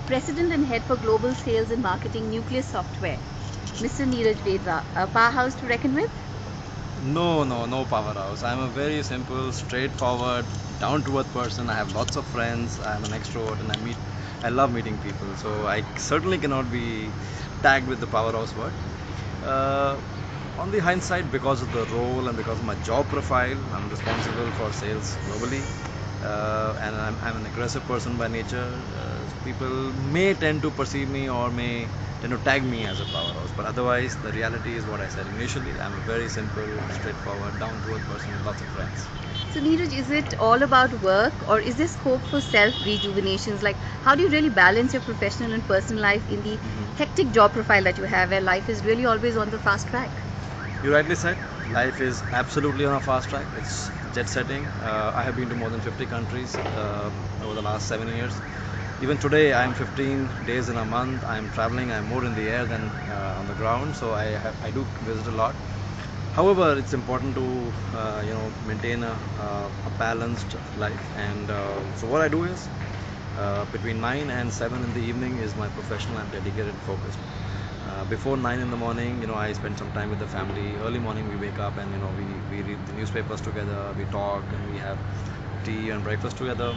President and Head for Global Sales and Marketing, Nucleus Software, Mr. Niraj Vedwa, a powerhouse to reckon with? No powerhouse. I'm a very simple, straightforward, down-to-earth person. I have lots of friends. I'm an extrovert, and I love meeting people. So I certainly cannot be tagged with the powerhouse word. Uh, on the hindsight, because of the role and because of my job profile, I'm responsible for sales globally, and I'm an aggressive person by nature. People may tend to perceive me or may tend to tag me as a powerhouse, but otherwise, the reality is what I said initially. I'm a very simple, straightforward, down-to-earth person with lots of friends. So, Neeraj, is it all about work or is there scope for self-rejuvenations? Like, how do you really balance your professional and personal life in the hectic job profile that you have, where life is really always on the fast track? You rightly said, life is absolutely on a fast track. It's jet setting. I have been to more than 50 countries over the last 7 years. Even today, I'm 15 days in a month. I'm traveling. I'm more in the air than on the ground. So I do visit a lot. However, it's important to maintain a balanced life. And so what I do is between 9 and 7 in the evening is my professional and dedicated focus. Before 9 in the morning, I spend some time with the family. Early morning, we wake up and we read the newspapers together. We talk and we have tea and breakfast together.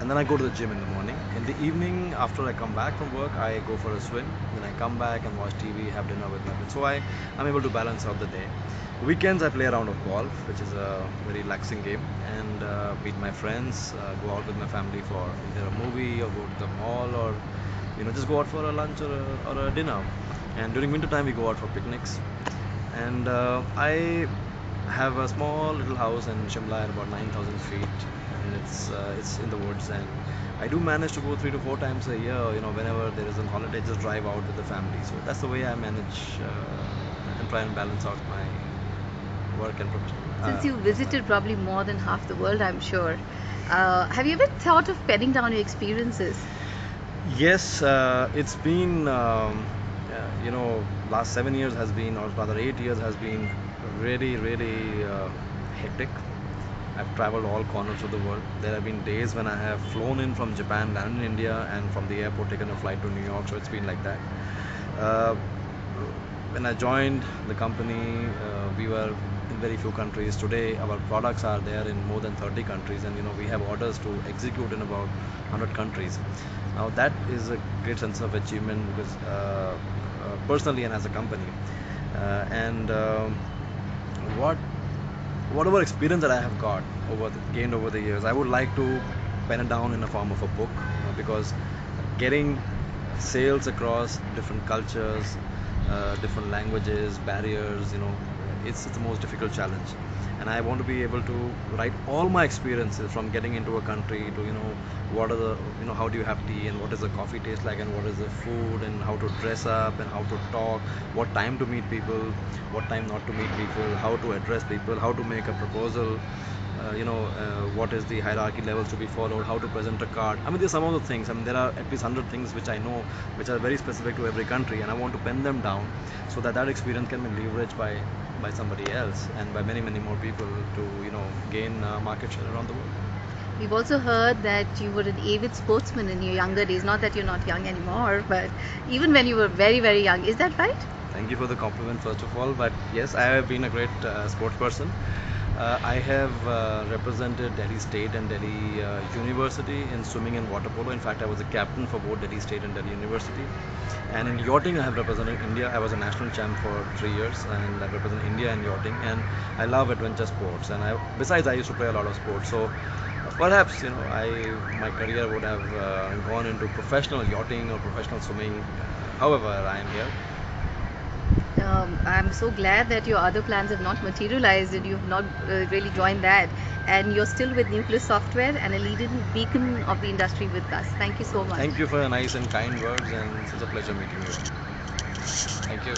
And then I go to the gym in the morning. In the evening, after I come back from work, I go for a swim. Then I come back and watch TV, have dinner with my friends. So I'm able to balance out the day. Weekends, I play a round of golf, which is a very relaxing game, and meet my friends, go out with my family for either a movie or go to the mall or just go out for a lunch or a dinner. And during winter time, we go out for picnics. And I have a small little house in Shimla at about 9,000 feet, and it's in the woods. And I do manage to go 3 to 4 times a year. Whenever there is a holiday, just drive out with the family. So that's the way I manage and try and balance out my work and professional. Since you visited probably more than half the world, I'm sure, have you ever thought of penning down your experiences? Yes, it's been last 7 years has been, or rather 8 years has been really hectic. I've traveled all corners of the world. There have been days when I have flown in from Japan, landed in India, and from the airport taken a flight to New York. So it's been like that. Uh, when I joined the company, we were in very few countries. Today, our products are there in more than 30 countries, and we have orders to execute in about 100 countries. Now that is a great sense of achievement because personally and as a company, and whatever experience that I have gained over the years, I would like to pen it down in the form of a book because getting sales across different cultures, different languages, barriers, it's the most difficult challenge. And I want to be able to write all my experiences from getting into a country to what are the how do you have tea and what does the coffee taste like and what is the food and how to dress up and how to talk, what time to meet people, what time not to meet people, how to address people, how to make a proposal, what is the hierarchy levels to be followed, how to present a card. I mean, there's some of the things. I mean, there are at least 100 things which I know, which are very specific to every country, and I want to pen them down so that experience can be leveraged by somebody else and by many more people to gain market share around the world. We've also heard that you were an avid sportsman in your younger days. Not that you're not young anymore, but even when you were very young, is that right? Thank you for the compliment, first of all. But yes, I have been a great sports person. I have represented Delhi State and Delhi University in swimming and water polo. In fact, I was a captain for both Delhi State and Delhi University. And in yachting, I have represented India. I was a national champ for 3 years, and I represent India in yachting. And I love adventure sports. And besides, I used to play a lot of sports. So perhaps my career would have gone into professional yachting or professional swimming. However, I am here. I'm so glad that your other plans have not materialized and you've not really joined that, and you're still with Nucleus Software and a leading beacon of the industry with us. Thank you so much. Thank you for your nice and kind words, and it's a pleasure meeting you. Thank you.